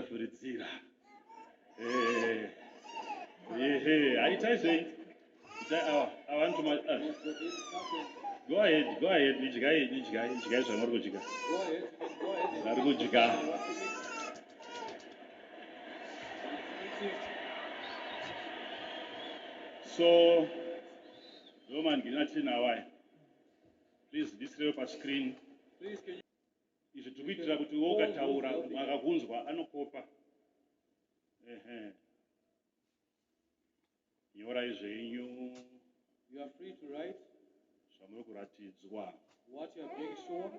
Furidzira. I want to go ahead, So, Roman, please, this help screen. Please, can you? Izvo tikuitira kuti ukataura makakunzwa anokopa. Nyorai zvenyu. You are free to write zvamuri kuratidzwa. what you are being shown.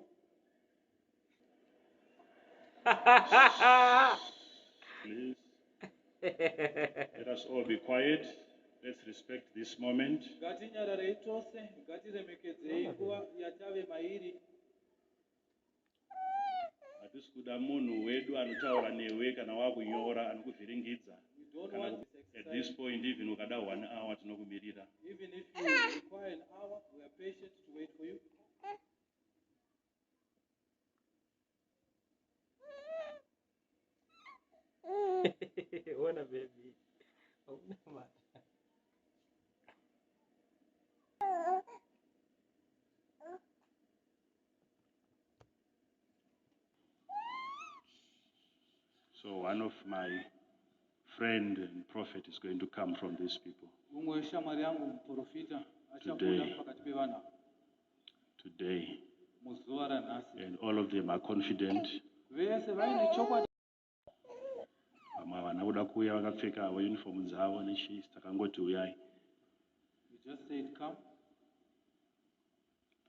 Please, let us all be quiet. Let's respect this moment. Ngatinyararei tose, ngatiremekedzei nguva yatave mairi. Hatisi kuda munhu wedu anotaura newe kana wakunyora anokuvhiringidza. At this point, even ukada 1 hour tinokumirira. Even if you require an hour, we are patient to wait for you. What a baby. Oh, no. So one of my friend and prophet is going to come from these people. Today. And all of them are confident. Vanoda kuuya vakapfeka uniform dzavo nechi takangoti uyai. You just said come.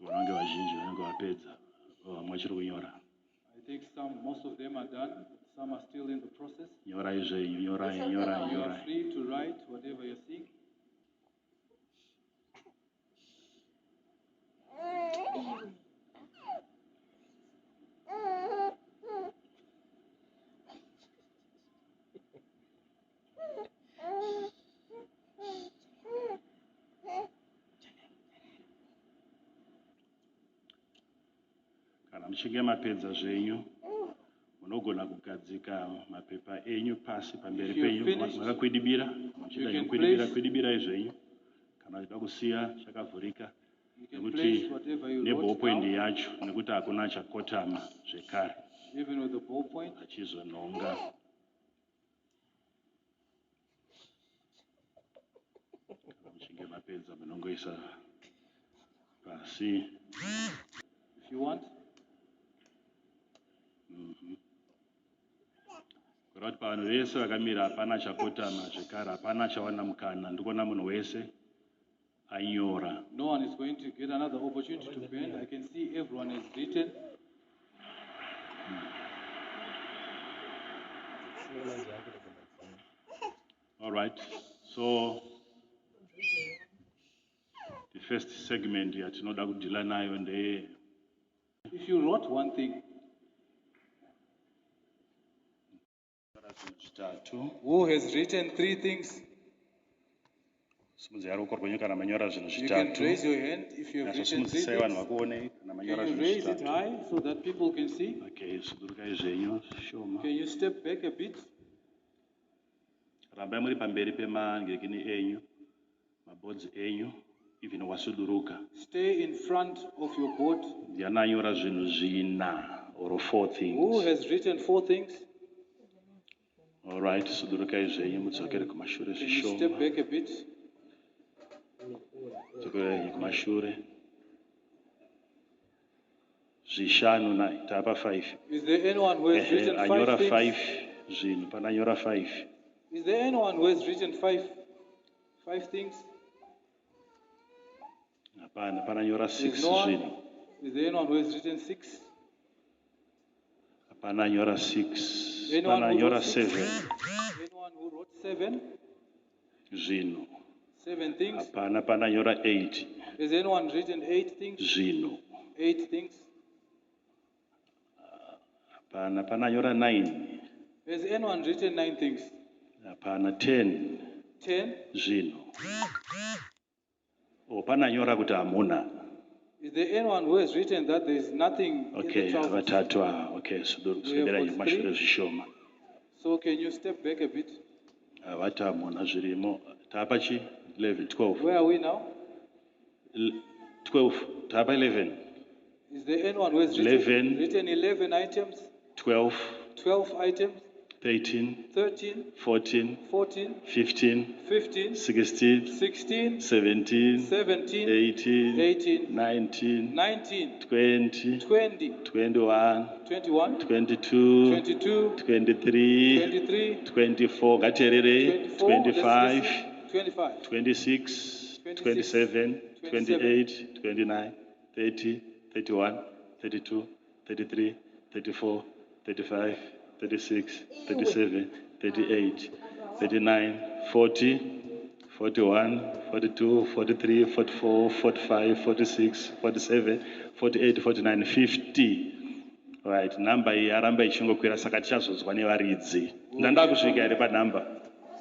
Vanenge vazhinji vanenge vapedza. Vamwe vachiri kunyora. I think most of them are done. Some are still in the process. Nyorai zvenyu, nyorai. You are free to write whatever you're seeing. Kana muchinge mapedza zvenyu, munogona kugadzika mapepa enyu pasi pamberi penyu. Makakwidibira, muchida kwidibira zvenyu. Kana uchida kusiya chakavhurika. Nekuti neballpoint yacho, nekuti hakuna chakotama zvekare. Even with the ballpoint. Achizononga. Kana muchinge mapedza munongoisa pasi. If you want. Kurati pavanhu vese vakamira hapana chakotama zvekare, hapana chawana mukana, ndikuona munhu wese anyora. No one is going to get another opportunity to bend. I can see everyone is written. All right. So the first segment yatinoda kudhila nayo ndeye. If you wrote one thing. Who has written 3 things? You can raise your hand if you have written 3 things. Can you raise it high so that people can see? Okay, can you step back a bit? Rambai muri pamberi pemangekini enyu, mabodzi enyu, even wasuduruka. Stay in front of your board. Yananyora zvinhu zvina or 4 things. Who has written 4 things? All right, sudurukai zvenyu mudzokere kumashure zvishoma. Can you step back a bit? Dzokere kumashure. Zvishanu na tapa 5. Is there anyone who has written 5 things? 5 zvinhu, pananyora 5. Is there anyone who has written 5 things? Hapana, pananyora 6 zvinhu. Is there anyone who has written 6? Pananyora 6. Anyone 7. Anyone who wrote 7? Zvinhu. 7 things. Hapana, pananyora 8. Has anyone written 8 things? Zvinhu. 8 things. Hapana, pananyora 9. Has anyone written 9 things? Hapana, 10. 10. Zvinhu. Pananyora kuti hamuna. Is there anyone who has written that there is nothing in Okay, the trousers? vatatu. Okay, sudera got nyemashure three. zvishoma. So can you step back a bit? Vatamona zvirimo. Tapachi 11, 12. Where are we now? 12. Tapa 11. Is there anyone who has 11. written 11 items? 12. 12 items? 13. 13, 14. 14, 15. 15, 16. 16, 17. 17, 18. 18, 19. 19, 20. 20, 21. 21, 22. 22, 23. 23, 24. Gaterere. 24, let's 25. listen. 25, 26, 26, 27, 27, 28, 29, 30, 31, 32, 33, 34, 35, 36, 37, 38, 39, 40, 41, 42, 43, 44, 45, 46, 47, 48, 49, 50. Right, number iyi yaramba ichingokwira saka tichazonzwa nevaridzi. Ndanda kusvika here panumber.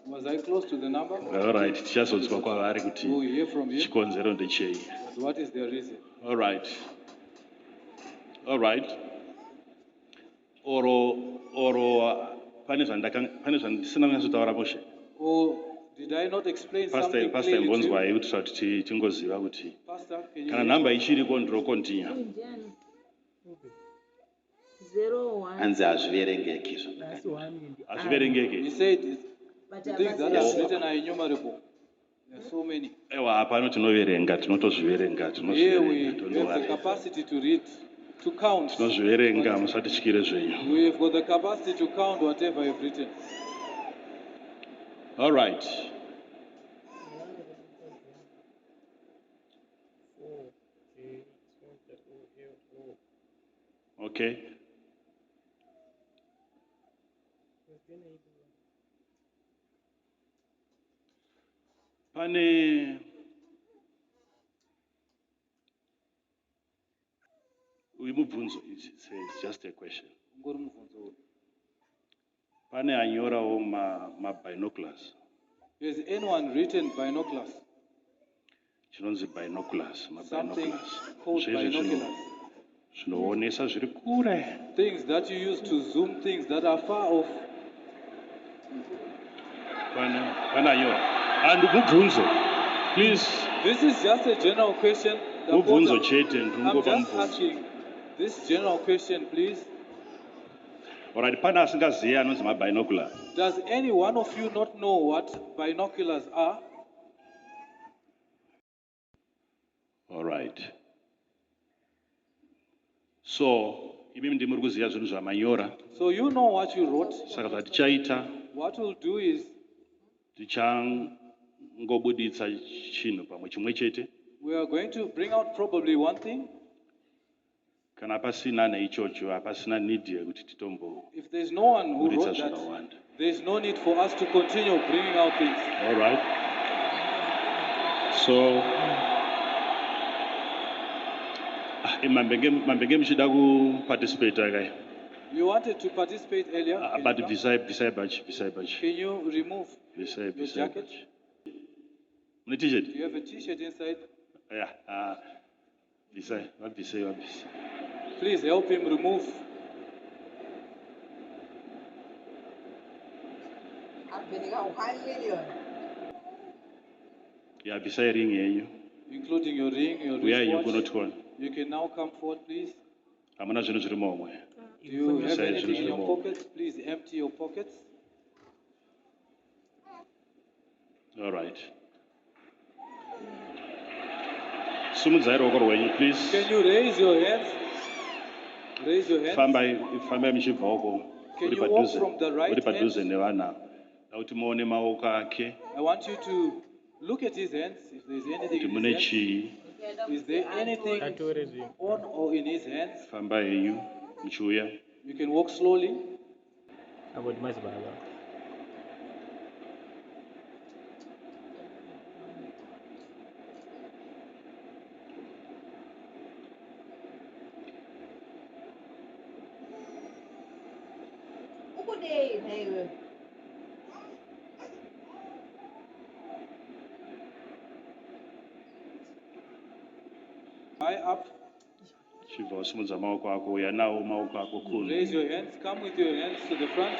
Was I close to the number? All right, tichazonzwa kwavari kuti We will hear from you. chikonzero ndechei. But what is the reason? All right. All right. Oro pane zvandisina kunyazotaura mushe. Or did I not explain something Pastor clearly to you? imbonzwai kuitira kuti tingoziva kuti Pastor, can you kana namba ichiriko ndinokontinya. Hanzi hazviverengeki izvo. Hazviverengeki. He said the things that are written are innumerable. There are so many. Ewa hapano tinoverenga, tinotozviverenga, Here we have the tinozviverenga. capacity to read, to count. Tinozviverenga musatityire zvenyu. We have got the capacity to count whatever you've written. All right. Okay. Pane mubvunzo, it's just a question. Ngori mubvunzo uyu. Pane anyorawo mabinoculars. Has anyone written binoculars? Chinonzi binoculars, Something mabinoculars. called Zvese binoculars. zvinoonesa zviri kure. Things that you use to zoom things that are far off. Pane anyora. And mubvunzo, please. This is just a general question. The Mubvunzo porter- chete, I'm ndinongopa just mubvunzo. asking this general question, please. Alright, pane asingazivi anonzi mabinocular. Does any one of you not know what binoculars are? Alright. So, imi ndimi muri kuziva zvinhu zvamanyora. So you know what you wrote. Saka zvatichaita, What we'll do is tichangobuditsa chinhu pamwe chimwe chete. we are going to bring out probably one thing. Kana pasina neichocho, hapasina need yekuti If there's no one who titombobuditsa wrote that, zvakawanda. there's no need for us to continue bringing out things. Alright. So, mambenge muchida kuparticipate kai. You wanted to participate earlier. Can But you come? beside batch. Can you remove Beside your jacket? batch. Mune t-shirt? Do you have a t-shirt inside? Yeah. Beside. Please help him remove. Yeah, beside ring yenyu. Including your ring, your Where are you wristwatch. going to? You can now come forward, please. Hamuna zvinhu zviri momwe. Do you have Beside anything in your your pockets? Please empty your pockets. Alright. Simudzai ruoko rwenyu, please. Can you raise your hands? Raise your hands. Fambai muchibva uko. Can Uri you walk padhuze. from the right Uri padhuze hand? nevanhu. Kuti muone maoko ake. I want you to look at his hands. If there's anything Kuti in mune his hands. chii. Is there anything Atore zvinhu. on or in his hands? Famba henyu. Muchiuya. You can walk slowly. Aboti mazibaba. High up. Chibva wasimudza maoko ako, uya nawo maoko ako kunze. Raise your hands. Come with your hands to the front.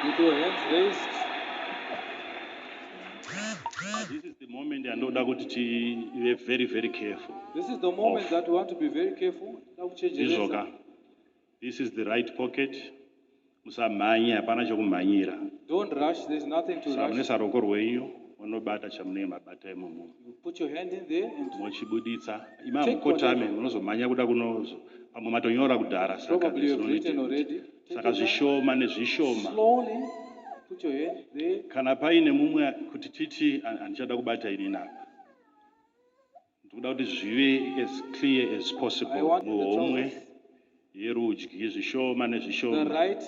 With your hands raised. This is the moment andoda kuti tive very, very careful. This is the moment that we want to be very careful. Izoka. This is the right pocket. Musamhanye, hapana chokumhanyira. Don't rush. There's nothing to rush. Samunesa ruoko rwenyu, unobata chamunenge mabata imomo. You put your hand in there and Mochibuditsa. Ima mukotame, munozomhanya kuda kunozo. Pamwe matonyora kudhara. probably you have written already. Take Saka your time. zvishoma nezvishoma. Slowly put your hand there. Kana paine mumwe kuti titi andichada kubata ini napa. Ndikuda kuti zvive as clear as I possible. want the Muhomwe trousers. yerudyi zvishoma The nezvishoma. right.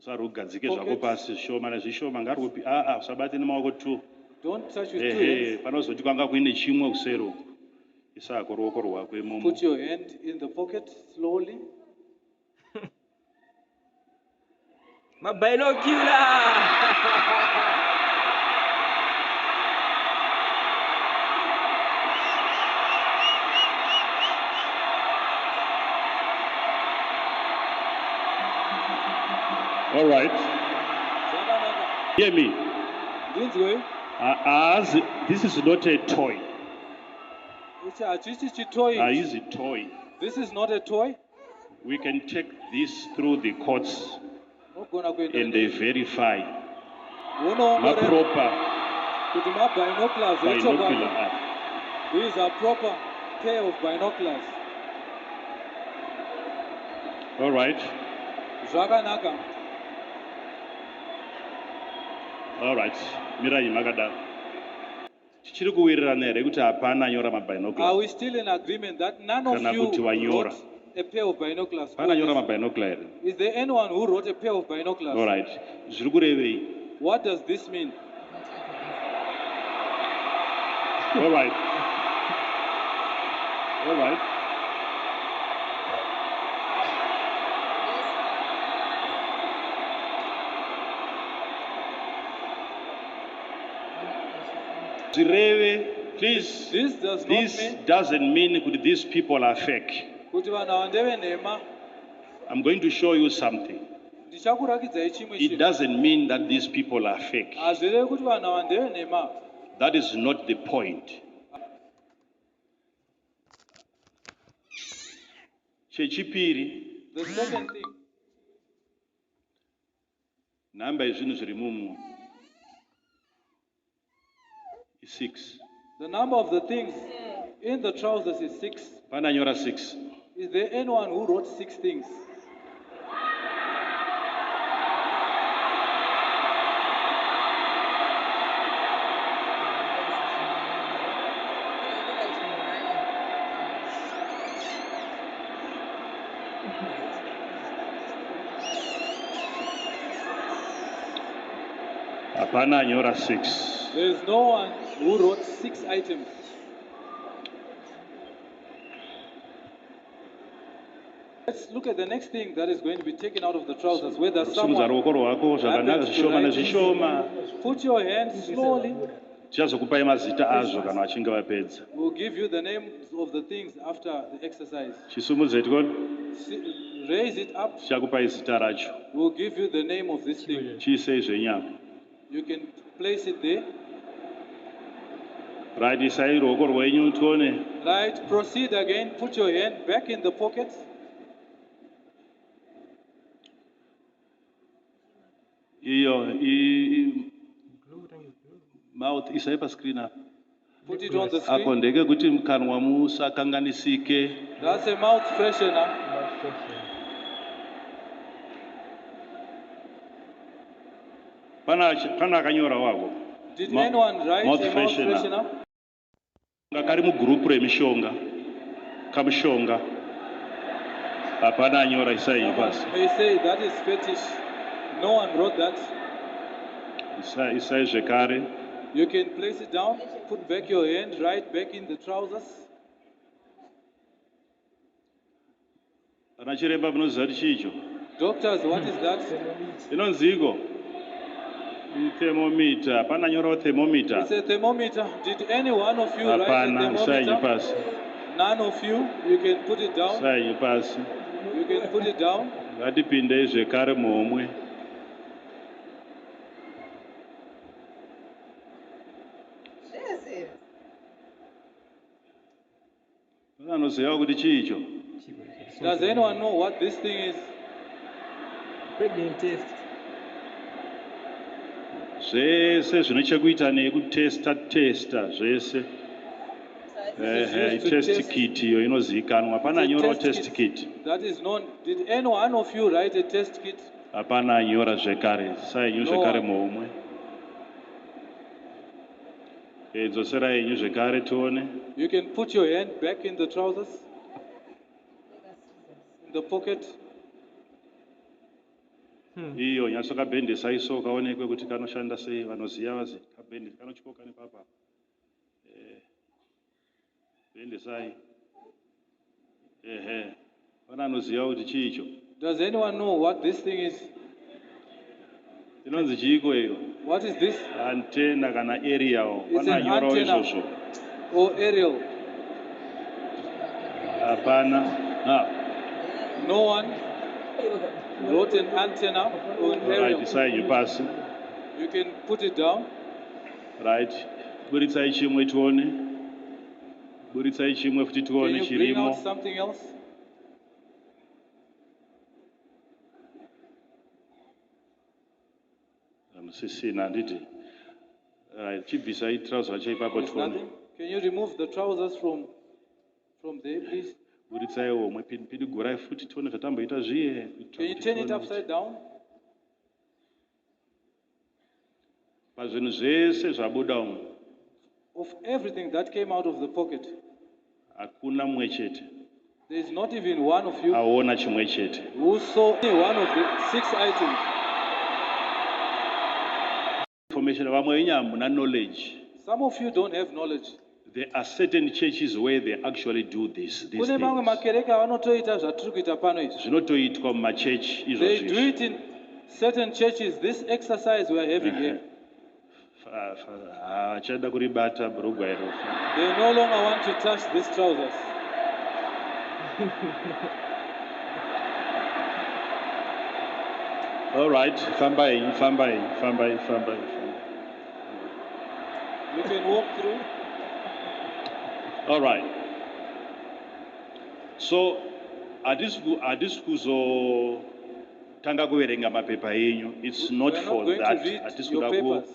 Usarugadzike zvako Pocket. pasi zvishoma nezvishoma ngarupi. Usabate nemaoko tu. Don't touch with two hands. Panozoti kwanga kuine chimwe kuseri uku. Isako ruoko rwako imomo. Put your hand in the pocket slowly. My binocular! All right. Zvakanaka. Hear me. Ndinzwe. As this is not a toy. Ichi hachisi chitoy. Is a toy. This is not a toy. We can take this through the courts Unogona kuenda and they verify unoongorora proper kuti mabinoculars binocular echokwadi. eye. These are proper pair of binoculars. All right. Zvakanaka. All right. Mirai makadaro. Tichiri kuwirirana here kuti hapana anyora Are mabinocular. we still in agreement that none of Kana you kuti wanyora. wrote a pair of binoculars? Hapana anyora mabinocular here. Is there anyone who wrote a pair of binoculars? All right. Zviri kurevei. What does this mean? All right. All right. Zvireve, please. This does not This mean doesn't mean that these people are fake. kuti vanhu ava ndevenhema. I'm going to show you something. Ndichakurakidzai chimwe It chinhu. doesn't mean that these people are fake. Hazvirevi kuti vanhu ava ndevenhema. That is not the point. Chechipiri, The second thing, namba yezvinhu zviri mumu 6. the number of the things in the trousers is 6. Pana nyora 6. Is there anyone who wrote 6 things? Hapana nyora 6. There is no one who wrote 6 items. Let's look at the next thing that is going to be taken out of the trousers. Whether Simudza someone ruoko rwako zvakanaka happens to zvishoma write nezvishoma. put your hands slowly. Tichazokupai mazita azvo kana vachinge vapedza. We'll give you the names of the things after the exercise. Chisumudze tikoni. Raise it up. Tichakupai zita racho. We'll give you the name of this thing. Chiisei zvenyama. You can place it there. Right, isai ruoko rwenyu tione. Right, proceed again. Put your hand back in the pocket. Iyo mouth isai pascreen apa. Put it on the screen. Ako ndeke kuti mukanwa musakanganisike. That's a mouth freshener. Pana akanyora wako. Did anyone write mouth a mouth freshener. freshener? Kari mugroup remishonga. Kamushonga. Hapana anyora isai pasi. May say that is fetish. No one wrote that. Isai zvekare. You can place it down, put back your hand right back in the trousers. Ana chiremba munoziva kuti chicho. Doctors, what is that? Inonzi iko. Thermometer. Pana nyora thermometer. It's a thermometer. Did any one of you write a Apana, sai thermometer? pass. None of you. You can put it down. Sai pass. You can put it down. Ngatipinde zvekare momwe. Vanoziva kuti chicho. Does anyone know what this thing is? Pregnant test. Zvese zvine chekuita nekutesta zvese. Test kit iyo inozikanwa. Hapana nyora test kit. That is known. Did any one of you write a test kit? Hapana nyora zvekare. Sai nyu zvekare momwe. Dzosera yenyu zvekare tione. You can put your hand back in the trousers. In the pocket. Iyo nyaso kabhendesa iso kaonekwe kuti kanoshanda sei vanoziya vazi kabhende kanochikoka nepapa. Bhendesai. Pana anoziya kuti chicho. Does anyone know what this thing is? Inonzi chiko iyo. What is this? Antenna kana aerial. It's an Pana nyora antenna. izvozvo. Or aerial. Hapana. No one wrote an antenna or an aerial. Right, sai you pass. You can put it down. Right. Buritsai chimwe tuone. Buritsai chimwe futi Can tuone you bring chirimo. out something else? Sisina nditi. Right, chibvisai trouser chaipapo There's tuone. nothing. Can you remove the trousers from there, please? Buritsai omwe pidi gurai futi tuone zvatamboita zviye. Can you turn it upside down? Pazvinhu zvese zvabuda umu. Of everything that came out of the pocket, Hakuna mumwe chete. there is not even one of you Aona chimwe chete. who saw any one of the 6 items. Information vamwe venyu hamuna knowledge. Some of you don't have knowledge. There are certain churches where they actually do this. These Kune mamwe things. makereke avanotoita zvatiri kuita pano izvi. Zvinotoitwa mumachechi izvo They do zvizvi. it in certain churches. This exercise we are having here. Achada kuribata bhurugwa iro. They no longer want to touch these trousers. All right, fambai. You can walk through. All right. So, hadisi kuzotanga kuverenga mapepa enyu. It's not We are for not going that. to read Hatisi your kuda papers.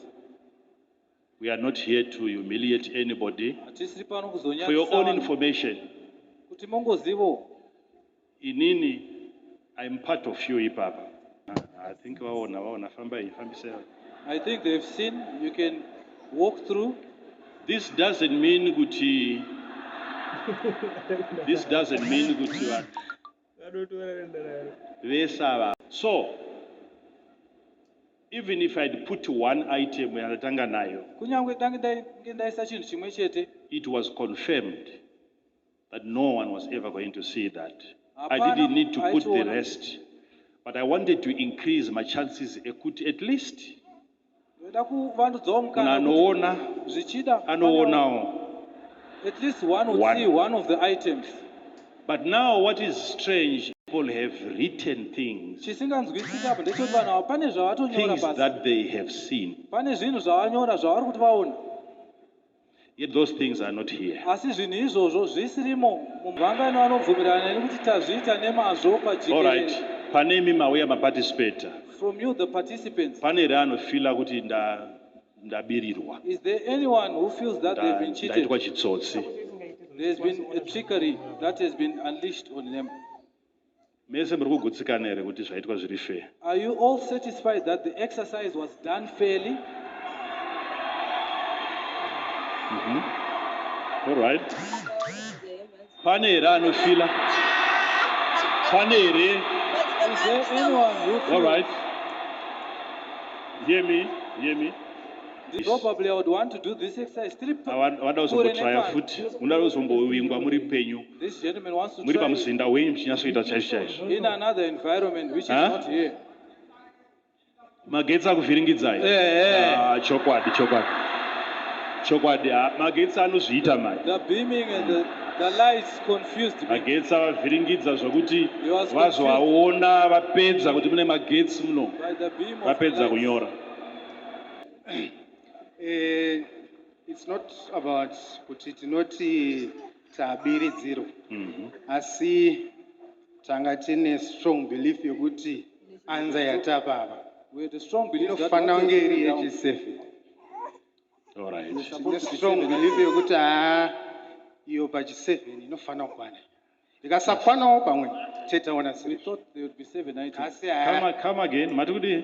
we are not here to humiliate anybody. Hatisiri pano For your kuzonyadzisa own vanhu. information, Kuti mongozivo. inini, I'm part of you ipapa. I think vaona fambisai. I think they've seen. You can walk through. This doesn't mean kuti vesava. So, even if I'd put one item yandatanga nayo, Kunyangwe dange ndaisa chinhu chimwe chete. it was confirmed that no one was ever going to see that. I Hapana, didn't need to put the aichiona. rest, but I wanted to increase my chances ekuti at least Ndoda kuvandudzawo kuna mukana anoona kuti zvichida anoonawo. at least one would One. see one of the items. But now what is strange, people have written things, Chisinganzwisisa apa ndechoti vanhu ava pane zvavatonyora things pasi. that they have seen, Pane zvinhu zvavanyora zvavari kuti vaona. yet those things are not here. Asi zvinhu izvozvo zvisirimo mumhangano anobvumirana nekuti tazviita nemazvo All right, pajekerere. panemi mauya maparticipata. From you, the participants, Pane reanofila kuti ndabirirwa, is there anyone who feels that they've been cheated? ndaitwa chitsotsi. There's been a trickery that has been unleashed on them. Mese muri kugutsikana here kuti zvaitwa zviri fair. Are you all satisfied that the exercise was done fairly? All right. Pane here anofila. Pane here. Is there anyone who feels All right. Hear me. probably I would want to do this exercise? Vada kuzombotraya futi. Munoda kuzombowingwa muri penyu. This gentleman wants to Muri try it pamuzinda wenyu muchinyatsoita chaizvo chaizvo. in another environment which is Huh? not here. Magetsi akuvhiringidzai. Chokwadi. Magetsi anozviita mai. The beaming and the lights confused me. Magetsi avavhiringidza zvokuti vazoaona vapedza kuti mune magetsi muno. By the beam of Vapedza lights. kunyora. It's not about kuti tinoti tabiridziro. Asi tanga tine strong belief yokuti anza yatapava. We had a strong belief that Inofana kunge iri yechi7. All right. Tine strong belief yokuti iyo pachi7 inofana kukwana. Ikasakwana pamwe tetaona we ziri. thought there would be 7 items. Asi Come again. Matukudi.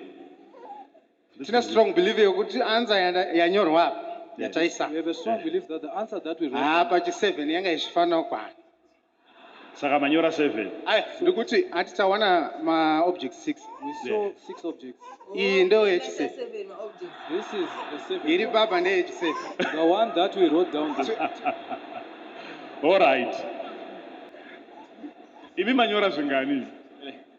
tine strong belief yokuti anza yanyorwa apa yataisa. We have a strong belief that the answer that we wrote Pachi7 yanga ichifana kukwana. Saka manyora 7. Ndikuti atitawana ma object 6. we saw 6 objects. Iyi ndo yechi7. This is the 7th Iri one. baba ndeyechi7. The one that we wrote down there. All right. Imi manyora zvingani?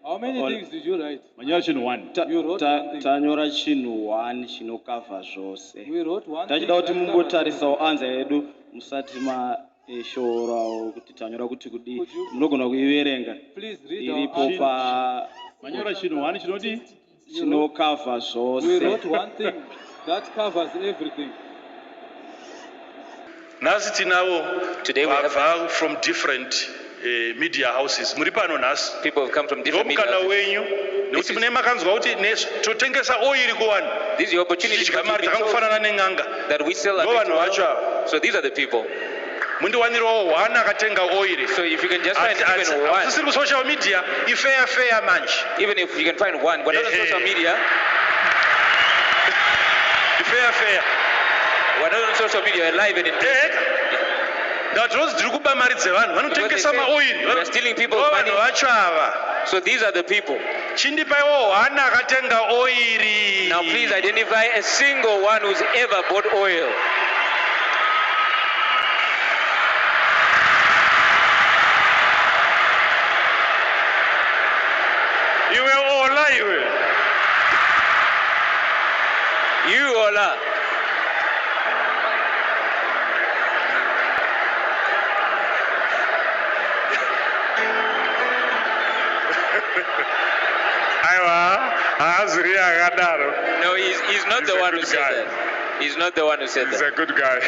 How many things did you write? Manyora chinhu 1. You wrote one thing. Tanyora chinhu 1 chinokavha zvose. We wrote one thing. Tachida kuti that mungotarisawo anza yedu musati mashorawo kuti tanyora kuti kudi Could you- munogona kuiverenga Please read iripo our answer. pa Manyora chinhu 1 chinoti? chinokavha We zvose. wrote one thing that covers everything. Nhasi tinavo Today we have vabva from different media houses. Muri pano nhasi. people who come from different media Ndomukana houses. wenyu nekuti mune makanzwa kuti totengesa oil kuvanhu. This is the opportunity Tichidya that mari you've been told dzakangofanana nen'anga. that we sell Ndo vanhu vacho ava. So these are the people. Mundiwanirawo 1 akatenga oil. So if you can just find even one, Hatisiri kusocial media ifeya manje. even if you can find one, but not on social media, Ifeya. we're not on social media, we're live and in person. Ndatinonzi ndiri kuba mari dzevanhu vanotengesa maoil. We are stealing people's Ndo money. vanhu vacho ava. So these are the people. Chindipaiwo 1 akatenga oil. Now please identify a single one who's ever bought oil. Iwe ola iwe. You Ola. Aiwa, haaziri akadaro. No, he's not He's the a one who good said guy. that. He's not the one who said He's that. a good guy.